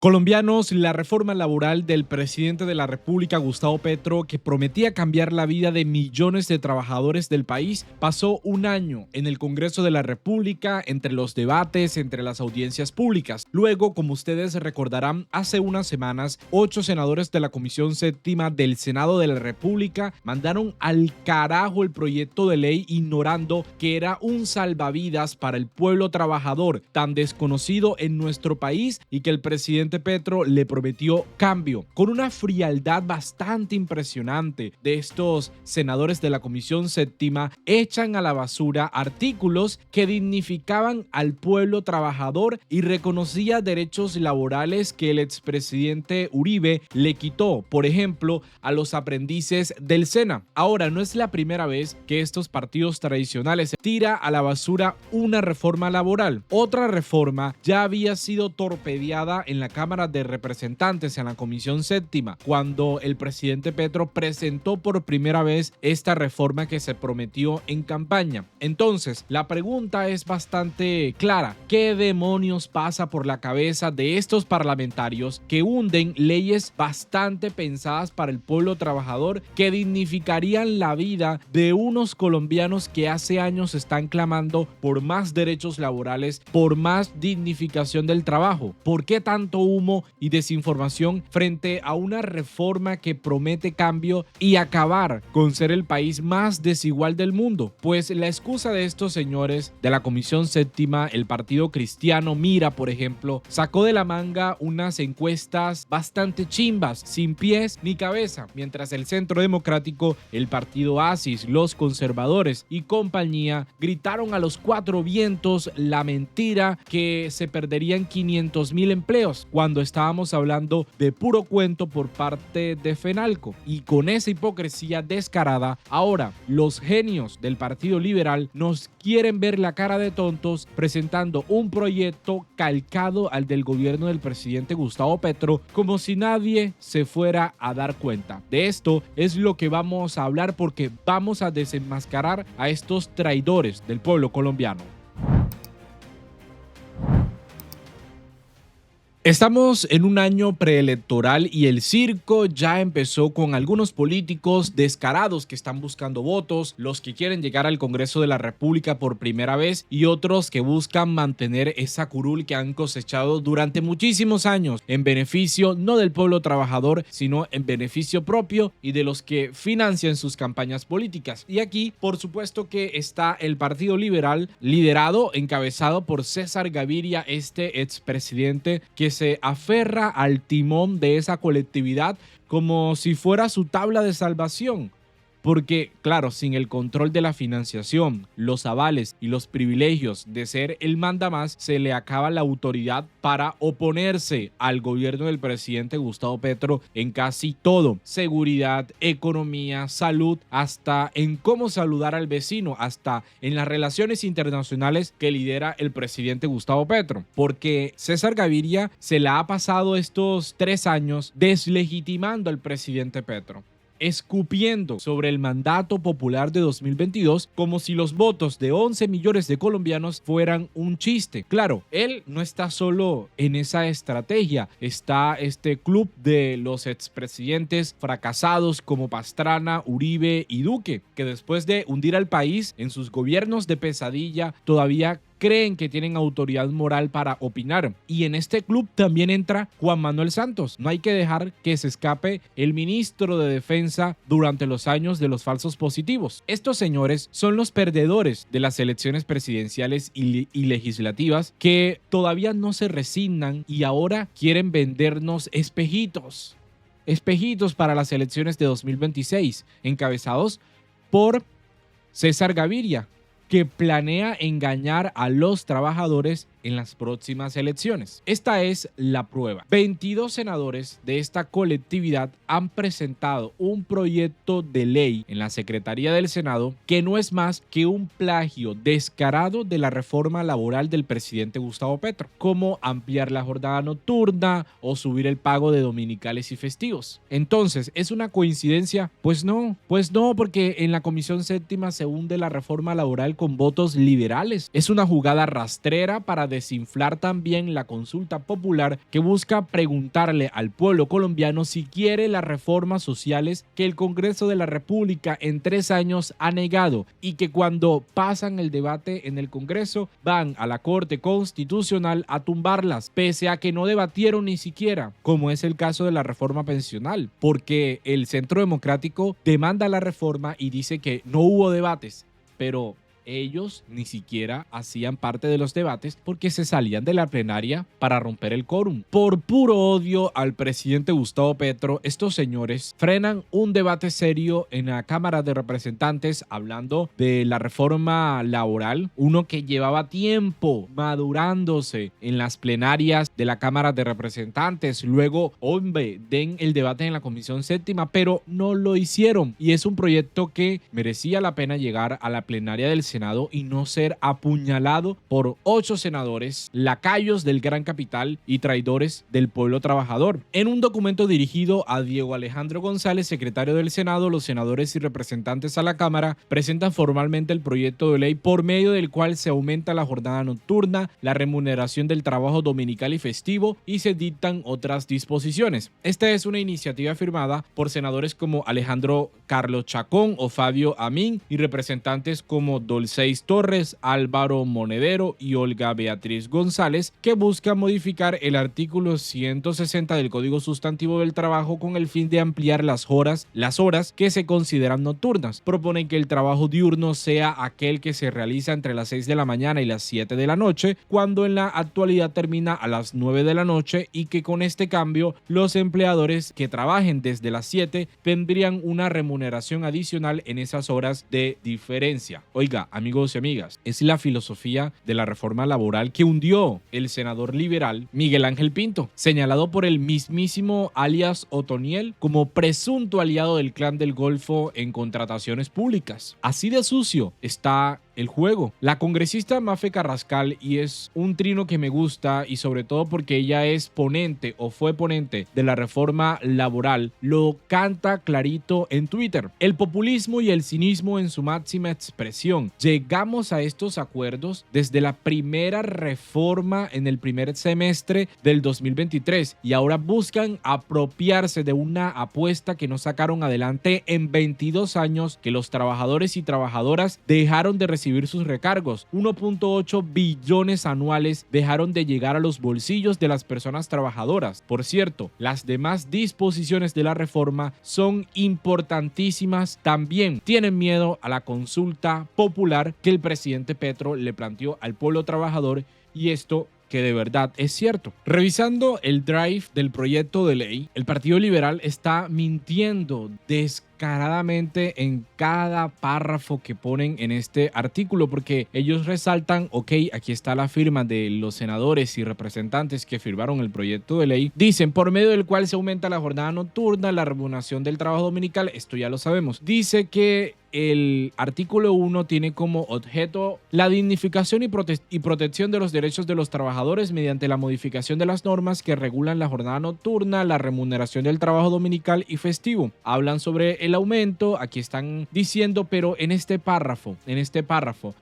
Colombianos, la reforma laboral del presidente de la República, Gustavo Petro, que prometía cambiar la vida de millones de trabajadores del país, pasó un año en el Congreso de la República, entre los debates, entre las audiencias públicas. Luego, como ustedes recordarán, hace unas semanas, 8 senadores de la Comisión Séptima del Senado de la República mandaron al carajo el proyecto de ley, ignorando que era un salvavidas para el pueblo trabajador tan desconocido en nuestro país y que el presidente Petro le prometió cambio. Con una frialdad bastante impresionante de estos senadores de la Comisión Séptima, echan a la basura artículos que dignificaban al pueblo trabajador y reconocía derechos laborales que el expresidente Uribe le quitó, por ejemplo, a los aprendices del SENA. Ahora, no es la primera vez que estos partidos tradicionales tira a la basura una reforma laboral. Otra reforma ya había sido torpedeada en la Cámara de Representantes, en la Comisión Séptima, cuando el presidente Petro presentó por primera vez esta reforma que se prometió en campaña. Entonces, la pregunta es bastante clara. ¿Qué demonios pasa por la cabeza de estos parlamentarios que hunden leyes bastante pensadas para el pueblo trabajador, que dignificarían la vida de unos colombianos que hace años están clamando por más derechos laborales, por más dignificación del trabajo? ¿Por qué tanto humo y desinformación frente a una reforma que promete cambio y acabar con ser el país más desigual del mundo? Pues la excusa de estos señores de la Comisión Séptima, el Partido Cristiano Mira, por ejemplo, sacó de la manga unas encuestas bastante chimbas, sin pies ni cabeza, mientras el Centro Democrático, el Partido Asis, los conservadores y compañía gritaron a los cuatro vientos la mentira que se perderían 500,000 empleos, cuando estábamos hablando de puro cuento por parte de Fenalco. Y con esa hipocresía descarada, ahora los genios del Partido Liberal nos quieren ver la cara de tontos presentando un proyecto calcado al del gobierno del presidente Gustavo Petro, como si nadie se fuera a dar cuenta. De esto es lo que vamos a hablar, porque vamos a desenmascarar a estos traidores del pueblo colombiano. Estamos en un año preelectoral y el circo ya empezó, con algunos políticos descarados que están buscando votos, los que quieren llegar al Congreso de la República por primera vez y otros que buscan mantener esa curul que han cosechado durante muchísimos años en beneficio no del pueblo trabajador, sino en beneficio propio y de los que financian sus campañas políticas. Y aquí, por supuesto, que está el Partido Liberal, liderado, encabezado por César Gaviria, este expresidente que se aferra al timón de esa colectividad como si fuera su tabla de salvación. Porque, claro, sin el control de la financiación, los avales y los privilegios de ser el mandamás, se le acaba la autoridad para oponerse al gobierno del presidente Gustavo Petro en casi todo: seguridad, economía, salud, hasta en cómo saludar al vecino, hasta en las relaciones internacionales que lidera el presidente Gustavo Petro. Porque César Gaviria se la ha pasado estos 3 años deslegitimando al presidente Petro, escupiendo sobre el mandato popular de 2022 como si los votos de 11 millones de colombianos fueran un chiste. Claro, él no está solo en esa estrategia, está este club de los expresidentes fracasados como Pastrana, Uribe y Duque, que después de hundir al país en sus gobiernos de pesadilla, todavía creen que tienen autoridad moral para opinar. Y en este club también entra Juan Manuel Santos. No hay que dejar que se escape el ministro de Defensa durante los años de los falsos positivos. Estos señores son los perdedores de las elecciones presidenciales y legislativas, que todavía no se resignan y ahora quieren vendernos espejitos para las elecciones de 2026, encabezados por César Gaviria, que planea engañar a los trabajadores en las próximas elecciones. Esta es la prueba. 22 senadores de esta colectividad han presentado un proyecto de ley en la Secretaría del Senado que no es más que un plagio descarado de la reforma laboral del presidente Gustavo Petro, como ampliar la jornada nocturna o subir el pago de dominicales y festivos. Entonces, ¿es una coincidencia? Pues no, porque en la Comisión Séptima se hunde la reforma laboral con votos liberales. Es una jugada rastrera para desinflar también la consulta popular que busca preguntarle al pueblo colombiano si quiere las reformas sociales que el Congreso de la República en 3 años ha negado y que cuando pasan el debate en el Congreso van a la Corte Constitucional a tumbarlas, pese a que no debatieron ni siquiera, como es el caso de la reforma pensional, porque el Centro Democrático demanda la reforma y dice que no hubo debates, pero ellos ni siquiera hacían parte de los debates porque se salían de la plenaria para romper el quórum. Por puro odio al presidente Gustavo Petro, estos señores frenan un debate serio en la Cámara de Representantes hablando de la reforma laboral, uno que llevaba tiempo madurándose en las plenarias de la Cámara de Representantes. Luego, hombre, den el debate en la Comisión Séptima, pero no lo hicieron. Y es un proyecto que merecía la pena llegar a la plenaria del Senado y no ser apuñalado por 8 senadores, lacayos del gran capital y traidores del pueblo trabajador. En un documento dirigido a Diego Alejandro González, secretario del Senado, los senadores y representantes a la Cámara presentan formalmente el proyecto de ley por medio del cual se aumenta la jornada nocturna, la remuneración del trabajo dominical y festivo y se dictan otras disposiciones. Esta es una iniciativa firmada por senadores como Alejandro Carlos Chacón o Fabio Amin y representantes como Dolceis Torres, Álvaro Monedero y Olga Beatriz González, que buscan modificar el artículo 160 del Código Sustantivo del Trabajo con el fin de ampliar las horas que se consideran nocturnas. Proponen que el trabajo diurno sea aquel que se realiza entre las 6 de la mañana y las 7 de la noche, cuando en la actualidad termina a las 9 de la noche, y que con este cambio los empleadores que trabajen desde las 7 tendrían una remuneración adicional en esas horas de diferencia. Oiga, amigos y amigas, es la filosofía de la reforma laboral que hundió el senador liberal Miguel Ángel Pinto, señalado por el mismísimo alias Otoniel como presunto aliado del Clan del Golfo en contrataciones públicas. Así de sucio está el juego. La congresista Mafe Carrascal, y es un trino que me gusta, y sobre todo porque ella es ponente o fue ponente de la reforma laboral, lo canta clarito en Twitter. El populismo y el cinismo en su máxima expresión. Llegamos a estos acuerdos desde la primera reforma en el primer semestre del 2023 y ahora buscan apropiarse de una apuesta que no sacaron adelante en 22 años, que los trabajadores y trabajadoras dejaron de recibir sus recargos. 1.8 billones anuales dejaron de llegar a los bolsillos de las personas trabajadoras. Por cierto, las demás disposiciones de la reforma son importantísimas también. Tienen miedo a la consulta popular que el presidente Petro le planteó al pueblo trabajador, y esto que de verdad es cierto. Revisando el drive del proyecto de ley, el Partido Liberal está mintiendo descaradamente en cada párrafo que ponen en este artículo, porque ellos resaltan, ok, aquí está la firma de los senadores y representantes que firmaron el proyecto de ley, dicen por medio del cual se aumenta la jornada nocturna, la remuneración del trabajo dominical, esto ya lo sabemos. Dice que el artículo 1 tiene como objeto la dignificación y protección de los derechos de los trabajadores mediante la modificación de las normas que regulan la jornada nocturna, la remuneración del trabajo dominical y festivo. Hablan sobre el aumento, aquí están diciendo, pero en este párrafo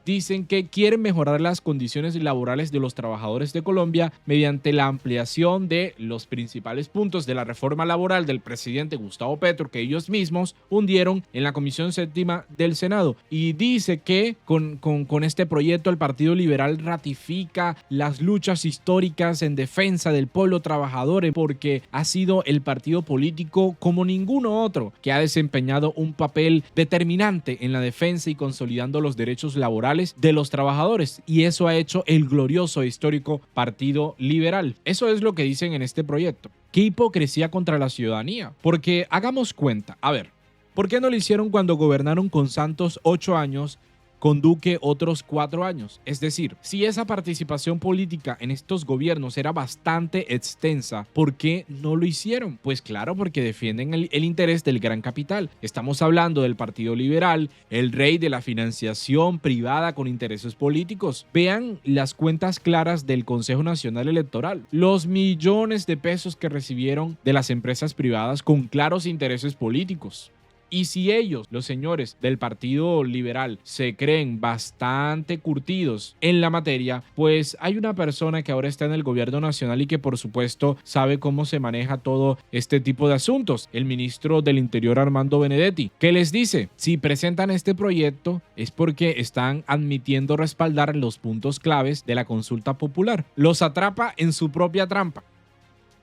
dicen que quieren mejorar las condiciones laborales de los trabajadores de Colombia mediante la ampliación de los principales puntos de la reforma laboral del presidente Gustavo Petro, que ellos mismos hundieron en la Comisión Séptima del Senado. Y dice que con este proyecto el Partido Liberal ratifica las luchas históricas en defensa del pueblo trabajador, porque ha sido el partido político como ninguno otro que ha desempeñado un papel determinante en la defensa y consolidando los derechos laborales de los trabajadores, y eso ha hecho el glorioso e histórico Partido Liberal. Eso es lo que dicen en este proyecto. ¡Qué hipocresía contra la ciudadanía! Porque hagamos cuenta, a ver, ¿por qué no lo hicieron cuando gobernaron con Santos 8 años, con Duque otros 4 años? Es decir, si esa participación política en estos gobiernos era bastante extensa, ¿por qué no lo hicieron? Pues claro, porque defienden el interés del gran capital. Estamos hablando del Partido Liberal, el rey de la financiación privada con intereses políticos. Vean las cuentas claras del Consejo Nacional Electoral. Los millones de pesos que recibieron de las empresas privadas con claros intereses políticos. Y si ellos, los señores del Partido Liberal, se creen bastante curtidos en la materia, pues hay una persona que ahora está en el gobierno nacional y que por supuesto sabe cómo se maneja todo este tipo de asuntos, el ministro del Interior Armando Benedetti, que les dice, si presentan este proyecto es porque están admitiendo respaldar los puntos claves de la consulta popular. Los atrapa en su propia trampa.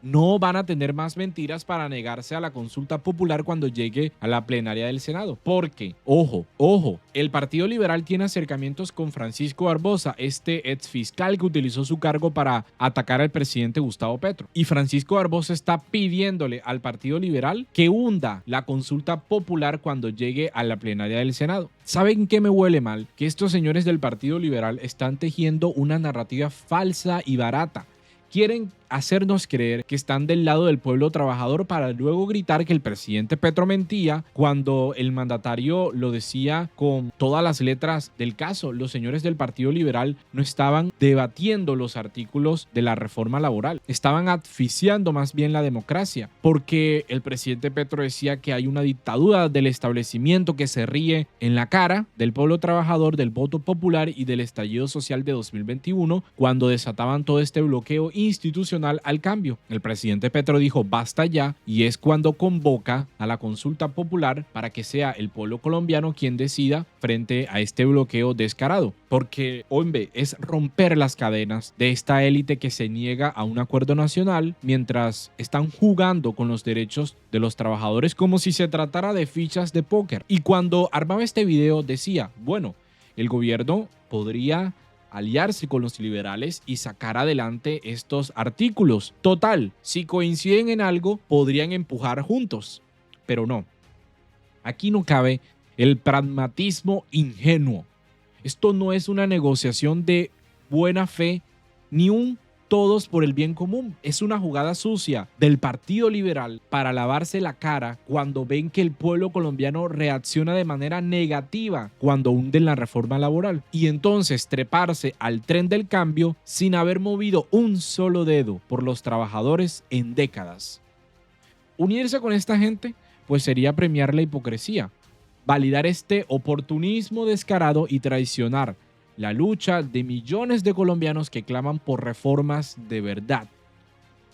No van a tener más mentiras para negarse a la consulta popular cuando llegue a la plenaria del Senado. Porque, ojo, el Partido Liberal tiene acercamientos con Francisco Barbosa, este exfiscal que utilizó su cargo para atacar al presidente Gustavo Petro. Y Francisco Barbosa está pidiéndole al Partido Liberal que hunda la consulta popular cuando llegue a la plenaria del Senado. ¿Saben qué me huele mal? Que estos señores del Partido Liberal están tejiendo una narrativa falsa y barata. Quieren hacernos creer que están del lado del pueblo trabajador para luego gritar que el presidente Petro mentía cuando el mandatario lo decía con todas las letras del caso. Los señores del Partido Liberal no estaban debatiendo los artículos de la reforma laboral, estaban asfixiando más bien la democracia, porque el presidente Petro decía que hay una dictadura del establecimiento que se ríe en la cara del pueblo trabajador, del voto popular y del estallido social de 2021, cuando desataban todo este bloqueo institucional al cambio. El presidente Petro dijo basta ya, y es cuando convoca a la consulta popular para que sea el pueblo colombiano quien decida frente a este bloqueo descarado, porque hombre, es romper las cadenas de esta élite que se niega a un acuerdo nacional mientras están jugando con los derechos de los trabajadores como si se tratara de fichas de póker. Y cuando armaba este video decía, bueno, el gobierno podría aliarse con los liberales y sacar adelante estos artículos. Total, si coinciden en algo, podrían empujar juntos. Pero no. Aquí no cabe el pragmatismo ingenuo. Esto no es una negociación de buena fe ni un todos por el bien común. Es una jugada sucia del Partido Liberal para lavarse la cara cuando ven que el pueblo colombiano reacciona de manera negativa cuando hunden la reforma laboral. Y entonces treparse al tren del cambio sin haber movido un solo dedo por los trabajadores en décadas. Unirse con esta gente pues sería premiar la hipocresía, validar este oportunismo descarado y traicionar la lucha de millones de colombianos que claman por reformas de verdad.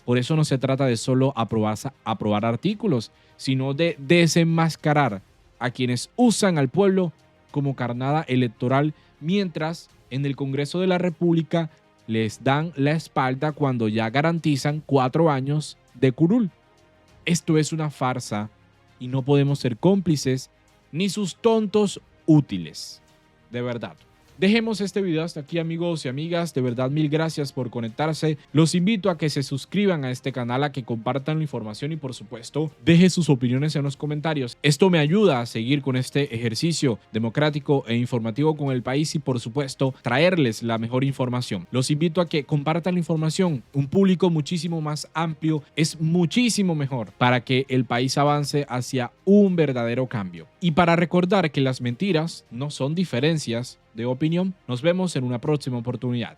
Por eso no se trata de solo aprobar artículos, sino de desenmascarar a quienes usan al pueblo como carnada electoral, mientras en el Congreso de la República les dan la espalda cuando ya garantizan 4 años de curul. Esto es una farsa y no podemos ser cómplices ni sus tontos útiles. De verdad. Dejemos este video hasta aquí, amigos y amigas. De verdad, mil gracias por conectarse. Los invito a que se suscriban a este canal, a que compartan la información y por supuesto dejen sus opiniones en los comentarios. Esto me ayuda a seguir con este ejercicio democrático e informativo con el país y por supuesto traerles la mejor información. Los invito a que compartan la información. Un público muchísimo más amplio es muchísimo mejor para que el país avance hacia un verdadero cambio. Y para recordar que las mentiras no son diferencias de opinión. Nos vemos en una próxima oportunidad.